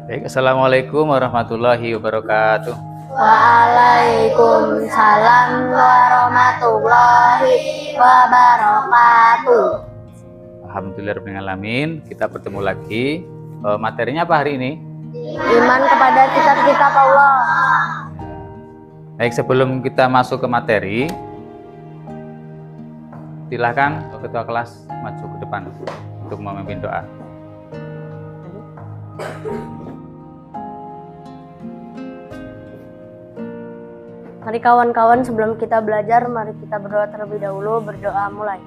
Baik, assalamualaikum warahmatullahi wabarakatuh. Waalaikumsalam warahmatullahi wabarakatuh. Alhamdulillahirrahmanirrahim. Kita bertemu lagi. Materinya apa hari ini? Iman kepada kitab-kitab Allah. Baik, sebelum kita masuk ke materi, silakan ketua kelas maju ke depan untuk memimpin doa. Mari kawan-kawan, sebelum kita belajar, mari kita berdoa terlebih dahulu. Berdoa mulai.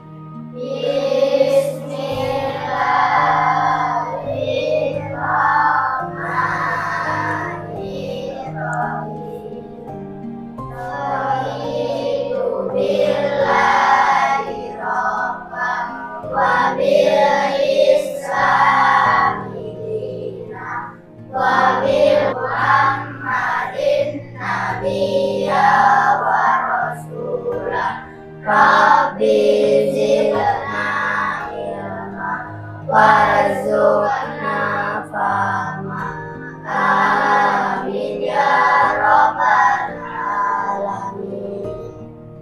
Rabbi zidna ilma warzuqna fahma. Amin ya rabbal alamin.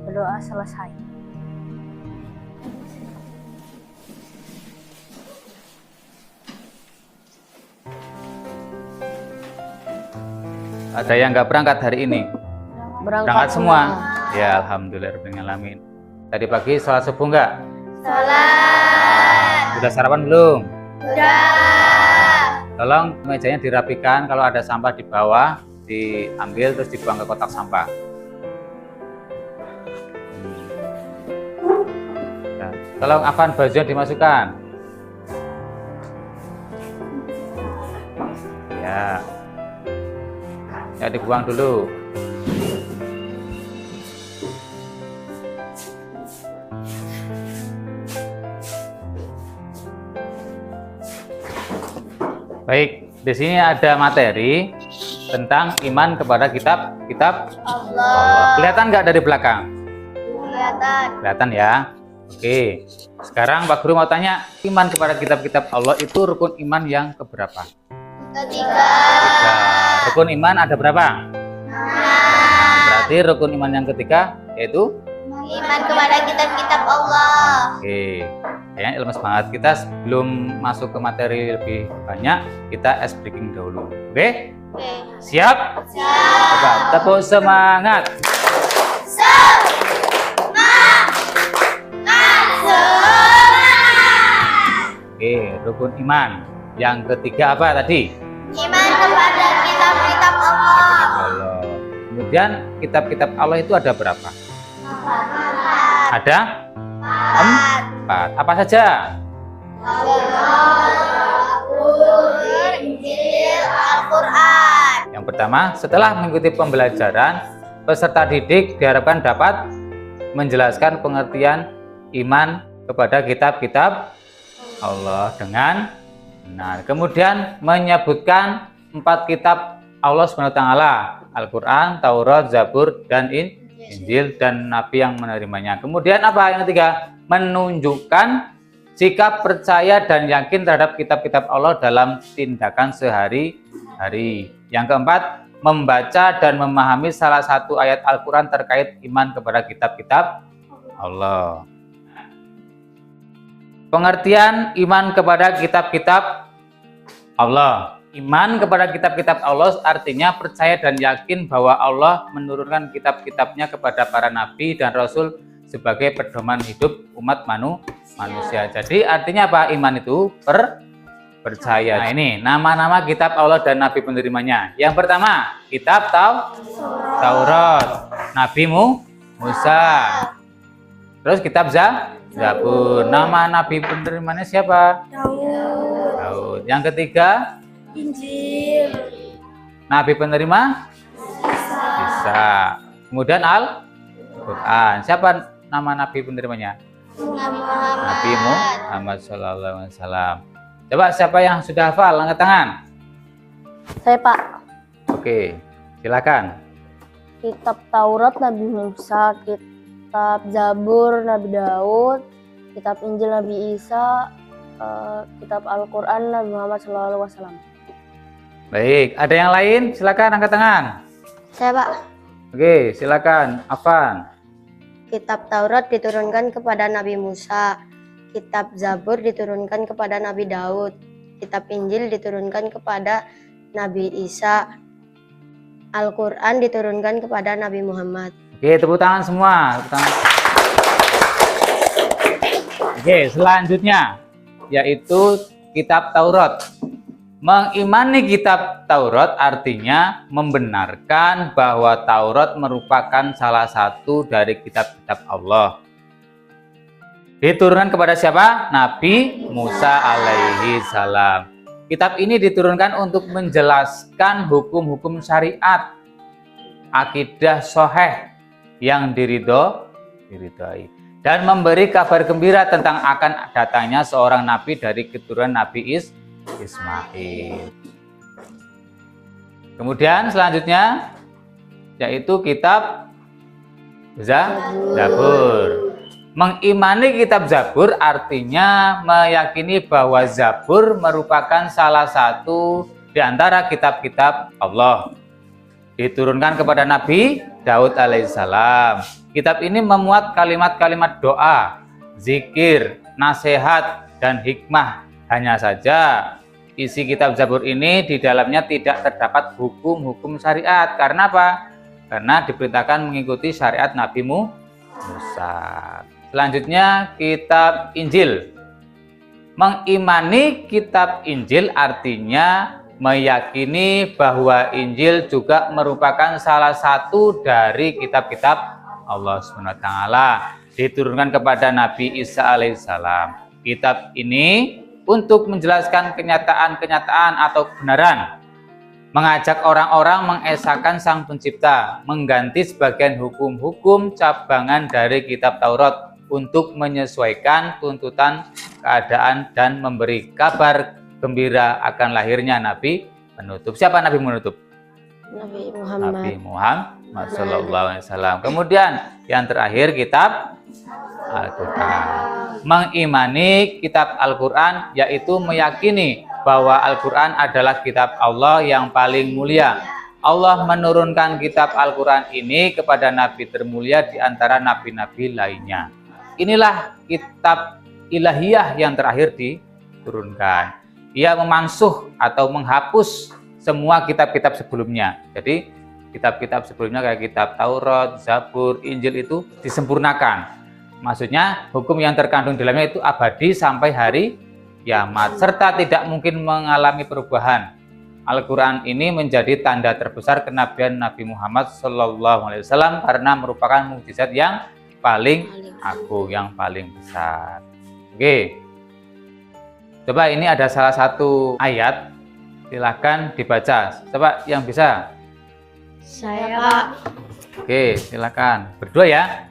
Berdoa selesai. Ada yang nggak berangkat hari ini? Berangkat semua? Ya, alhamdulillahirrahmanirrahim. Tadi pagi sholat subuh nggak? Salat. Sudah sarapan belum? Sudah. Tolong mejanya dirapikan, kalau ada sampah di bawah diambil terus dibuang ke kotak sampah. Nah, tolong apaan bajunya dimasukkan. Ya, dibuang dulu. Baik, di sini ada materi tentang iman kepada kitab Allah. Kelihatan nggak dari belakang? Kelihatan. Kelihatan ya. Oke, sekarang Pak Guru mau tanya, iman kepada kitab-kitab Allah itu rukun iman yang keberapa? Ketiga. Rukun iman ada berapa? Berarti rukun iman yang ketiga yaitu Iman kepada kitab-kitab Allah. Oke, kayaknya ilmu banget. Kita sebelum masuk ke materi lebih banyak, kita ice breaking dahulu. Oke? Siap? Siap. Coba tepuk semangat. Oke, rukun iman yang ketiga apa tadi? Iman kepada kitab-kitab Allah. Allah. Kemudian kitab-kitab Allah itu ada berapa? Ada? Empat. Apa saja? Injil, Al-Quran. Yang pertama, setelah mengikuti pembelajaran, peserta didik diharapkan dapat menjelaskan pengertian iman kepada kitab-kitab Allah dengan benar. Kemudian menyebutkan 4 kitab Allah SWT, Al-Quran, Taurat, Zabur, dan Injil, dan Nabi yang menerimanya. Kemudian apa yang ketiga? Menunjukkan sikap percaya dan yakin terhadap kitab-kitab Allah dalam tindakan sehari-hari. Yang keempat, membaca dan memahami salah satu ayat Al-Quran terkait iman kepada kitab-kitab Allah. Pengertian iman kepada kitab-kitab Allah. Iman kepada kitab-kitab Allah artinya percaya dan yakin bahwa Allah menurunkan kitab-kitabnya kepada para nabi dan rasul sebagai pedoman hidup umat manusia. Jadi artinya apa? Iman itu percaya. Nah, ini nama-nama kitab Allah dan nabi penerimanya. Yang pertama, kitab Taurat, Nabi Musa. Terus kitab Zabur. Nama nabi penerimanya siapa? Daud. Yang ketiga, Injil. nabi penerima Isa. Kemudian Al-Quran. Siapa nama nabi penerimanya? Nabi Muhammad SAW. Coba siapa yang sudah hafal, angkat tangan. Saya, Pak. Oke, silakan. Kitab Taurat Nabi Musa, kitab Zabur Nabi Daud, kitab Injil Nabi Isa, kitab Al-Quran Nabi Muhammad SAW. Baik, ada yang lain? Silakan angkat tangan. Saya, Pak. Oke, silakan. Afan. Kitab Taurat diturunkan kepada Nabi Musa. Kitab Zabur diturunkan kepada Nabi Daud. Kitab Injil diturunkan kepada Nabi Isa. Al-Quran diturunkan kepada Nabi Muhammad. Oke, tepuk tangan semua. Tepuk tangan. Oke, selanjutnya yaitu kitab Taurat. Mengimani kitab Taurat artinya membenarkan bahwa Taurat merupakan salah satu dari kitab-kitab Allah. Diturunkan kepada siapa? Nabi Musa alaihi salam. Kitab ini diturunkan untuk menjelaskan hukum-hukum syariat, akidah sahih yang diridhoi, dan memberi kabar gembira tentang akan datangnya seorang nabi dari keturunan Nabi Ismail. Kemudian selanjutnya yaitu kitab Zabur. Mengimani kitab Zabur artinya meyakini bahwa Zabur merupakan salah satu di antara kitab-kitab Allah. Diturunkan kepada Nabi Daud alaihissalam. Kitab ini memuat kalimat-kalimat doa, zikir, nasihat, dan hikmah. Hanya saja isi kitab Zabur ini di dalamnya tidak terdapat hukum-hukum syariat. Karena apa? Karena diperintahkan mengikuti syariat Nabi Musa. Selanjutnya kitab Injil. Mengimani kitab Injil artinya meyakini bahwa Injil juga merupakan salah satu dari kitab-kitab Allah SWT. Diturunkan kepada Nabi Isa alaihissalam. Kitab ini untuk menjelaskan kenyataan-kenyataan atau kebenaran, mengajak orang-orang mengesahkan Sang Pencipta, mengganti sebagian hukum-hukum cabangan dari kitab Taurat untuk menyesuaikan tuntutan keadaan dan memberi kabar gembira akan lahirnya Nabi penutup. Siapa Nabi penutup? Nabi Muhammad. Nabi Muhammad sallallahu alaihi wasallam. Kemudian yang terakhir kitab Al-Quran. Mengimani kitab Al-Quran yaitu meyakini bahwa Al-Quran adalah kitab Allah yang paling mulia. Allah menurunkan kitab Al-Quran ini kepada Nabi termulia di antara nabi-nabi lainnya. Inilah kitab ilahiyah yang terakhir diturunkan. Ia memansuh atau menghapus semua kitab-kitab sebelumnya. Jadi kitab-kitab sebelumnya kayak kitab Taurat, Zabur, Injil itu disempurnakan. Maksudnya hukum yang terkandung di dalamnya itu abadi sampai hari kiamat serta tidak mungkin mengalami perubahan. Al-Quran ini menjadi tanda terbesar kenabian Nabi Muhammad SAW karena merupakan mukjizat yang paling agung, yang paling besar. Oke, coba ini ada salah satu ayat, silakan dibaca. Coba yang bisa. Saya, Pak. Oke, silakan berdua ya.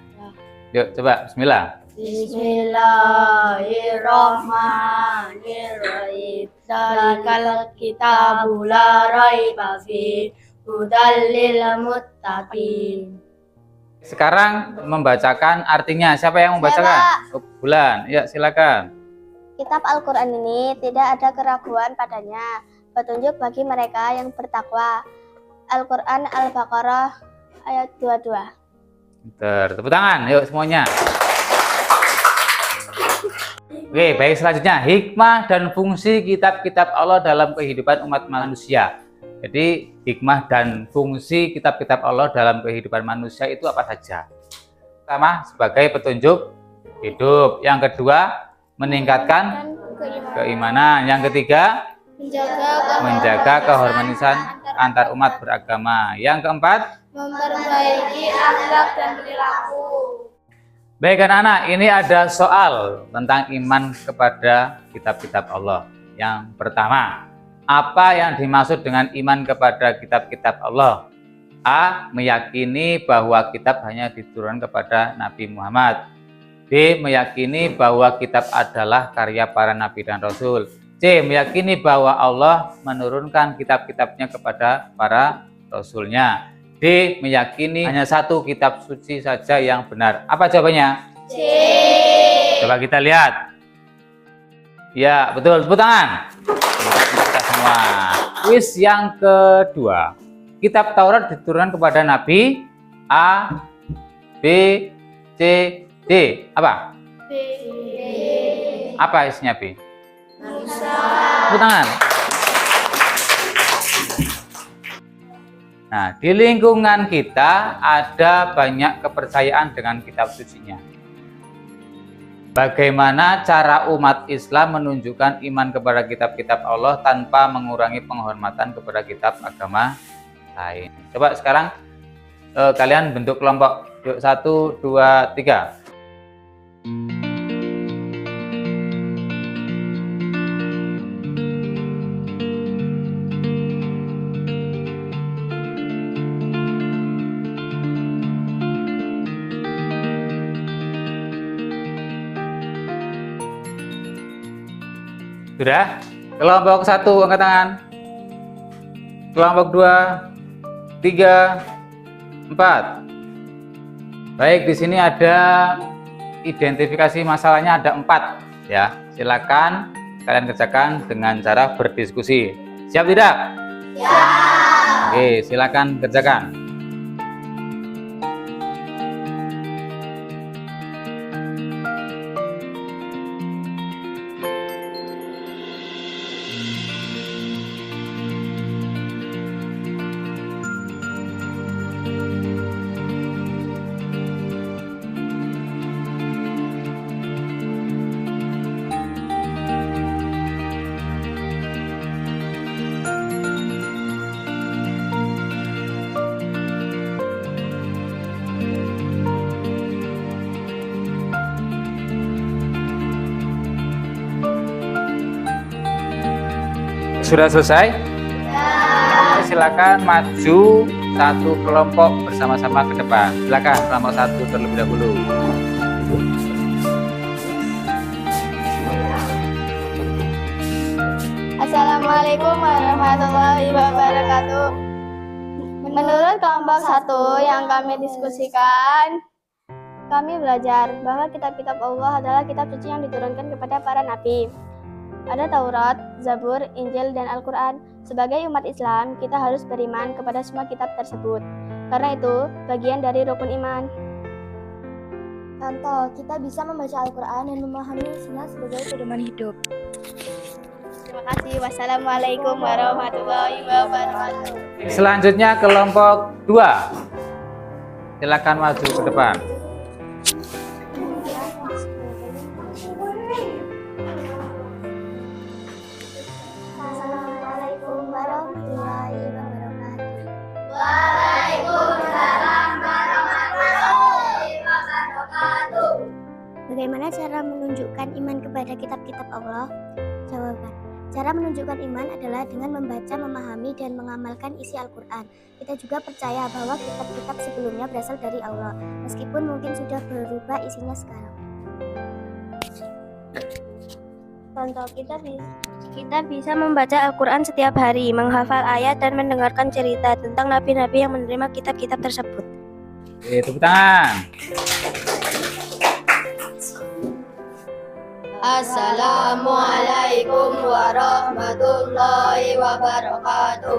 Yuk, coba Bismillah. Bismillahirrahmanirrahim. Dzalikal kitabu la raiba fihi hudal lil muttaqin. Sekarang membacakan artinya. Siapa yang membacakan? Bulan. Ya, silakan. Kitab Al-Quran ini tidak ada keraguan padanya, petunjuk bagi mereka yang bertakwa. Al-Quran Al-Baqarah ayat 22. Tepuk tangan, yuk semuanya. Oke, baik, selanjutnya hikmah dan fungsi kitab-kitab Allah dalam kehidupan umat manusia. Jadi hikmah dan fungsi kitab-kitab Allah dalam kehidupan manusia itu apa saja? Pertama, sebagai petunjuk hidup. Yang kedua, meningkatkan keimanan. Yang ketiga, menjaga keharmonisan antar umat beragama. Yang keempat, memperbaiki akhlak dan perilaku. Baik anak-anak, ini ada soal tentang iman kepada kitab-kitab Allah. Yang pertama, apa yang dimaksud dengan iman kepada kitab-kitab Allah? A. Meyakini bahwa kitab hanya diturunkan kepada Nabi Muhammad. B. Meyakini bahwa kitab adalah karya para nabi dan rasul. C. Meyakini bahwa Allah menurunkan kitab-kitabnya kepada para rasulnya. D. Meyakini hanya satu kitab suci saja yang benar. Apa jawabannya? C. Coba kita lihat. Ya, betul. Tepuk tangan. Kita semua. Kuis yang kedua. Kitab Taurat diturunkan kepada Nabi A, B, C, D. Apa? B. Apa isinya B? Musa. Tepuk tangan. Nah, di lingkungan kita ada banyak kepercayaan dengan kitab sucinya. Bagaimana cara umat Islam menunjukkan iman kepada kitab-kitab Allah tanpa mengurangi penghormatan kepada kitab agama lain? Coba sekarang kalian bentuk kelompok. Yuk, 1, 2, 3. Sudah? Kelompok 1 angkat tangan. Kelompok 2, 3, 4. Baik, di sini ada identifikasi masalahnya ada 4 ya. Silakan kalian kerjakan dengan cara berdiskusi. Siap tidak? Siap. Oke, silakan kerjakan. Sudah selesai? Ya. Silakan maju satu kelompok bersama-sama ke depan. Silakan kelompok 1 terlebih dahulu. Assalamualaikum warahmatullahi wabarakatuh. Menurut kelompok 1 yang kami diskusikan, kami belajar bahwa kitab-kitab Allah adalah kitab suci yang diturunkan kepada para nabi. Ada Taurat, Zabur, Injil, dan Al-Quran. Sebagai umat Islam, kita harus beriman kepada semua kitab tersebut. Karena itu, bagian dari rukun iman. Contoh, kita bisa membaca Al-Quran dan memahami isinya sebagai pedoman hidup. Terima kasih. Wassalamualaikum warahmatullahi wabarakatuh. Selanjutnya kelompok 2. Silakan maju ke depan. Assalamualaikum warahmatullahi wabarakatuh. Waalaikumsalam warahmatullahi wabarakatuh. Bagaimana cara menunjukkan iman kepada kitab-kitab Allah? Jawaban. Cara menunjukkan iman adalah dengan membaca, memahami, dan mengamalkan isi Al-Quran. Kita juga percaya bahwa kitab-kitab sebelumnya berasal dari Allah, meskipun mungkin sudah berubah isinya sekarang. Contoh, kita bisa membaca Al-Quran setiap hari, menghafal ayat, dan mendengarkan cerita tentang nabi-nabi yang menerima kitab-kitab tersebut. Oke, tepuk tangan. Assalamualaikum warahmatullahi wabarakatuh.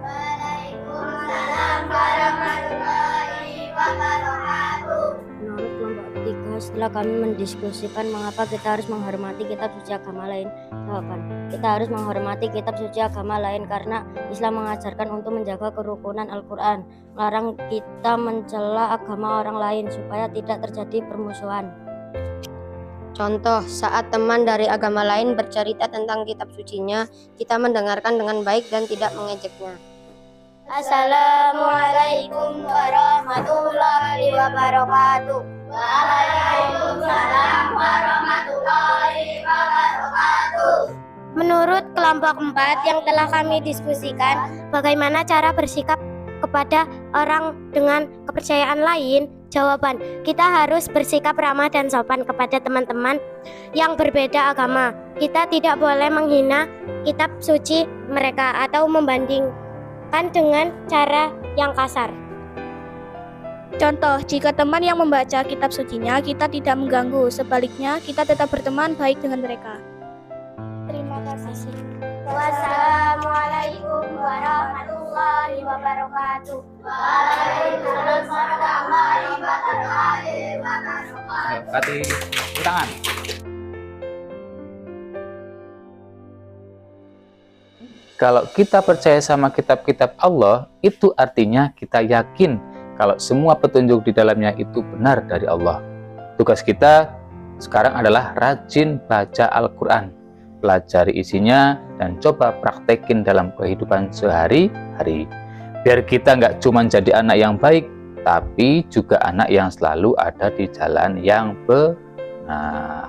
Waalaikumsalam warahmatullahi wabarakatuh. Menurut kelompok 3, setelah kami mendiskusikan mengapa kita harus menghormati kitab suci agama lain, jawaban, kita harus menghormati kitab suci agama lain karena Islam mengajarkan untuk menjaga kerukunan Al-Quran, melarang kita mencela agama orang lain supaya tidak terjadi permusuhan. Contoh, saat teman dari agama lain bercerita tentang kitab sucinya, kita mendengarkan dengan baik dan tidak mengejeknya. Assalamualaikum warahmatullahi wabarakatuh. Waalaikumsalam warahmatullahi wabarakatuh. Menurut kelompok 4 yang telah kami diskusikan, bagaimana cara bersikap kepada orang dengan kepercayaan lain? Jawaban, kita harus bersikap ramah dan sopan kepada teman-teman yang berbeda agama. Kita tidak boleh menghina kitab suci mereka atau membandingkan dengan cara yang kasar. Contoh, jika teman yang membaca kitab sucinya, kita tidak mengganggu. Sebaliknya, kita tetap berteman baik dengan mereka. Terima kasih. Wassalamualaikum warahmatullahi wabarakatuh. Waalaikumsalam warahmatullahi wabarakatuh. Ayo, kasih tangan. Kalau kita percaya sama kitab-kitab Allah, itu artinya kita yakin kalau semua petunjuk di dalamnya itu benar dari Allah. Tugas kita sekarang adalah rajin baca Al-Quran, pelajari isinya, dan coba praktekin dalam kehidupan sehari-hari. Biar kita nggak cuma jadi anak yang baik, tapi juga anak yang selalu ada di jalan yang benar.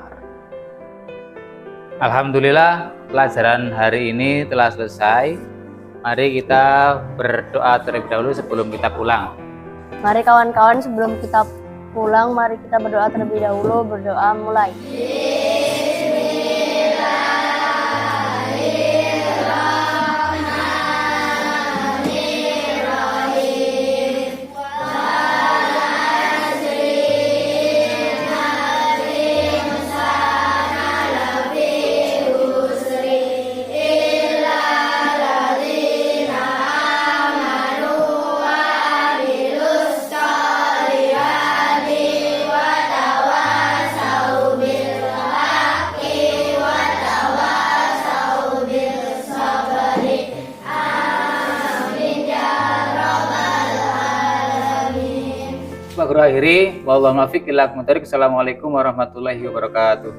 Alhamdulillah, pelajaran hari ini telah selesai. Mari kita berdoa terlebih dahulu sebelum kita pulang. Mari kawan-kawan, sebelum kita pulang, mari kita berdoa terlebih dahulu. Berdoa mulai. Akhiri, wallahu muwaffiq ila aqwamit thoriq. Assalamualaikum warahmatullahi wabarakatuh.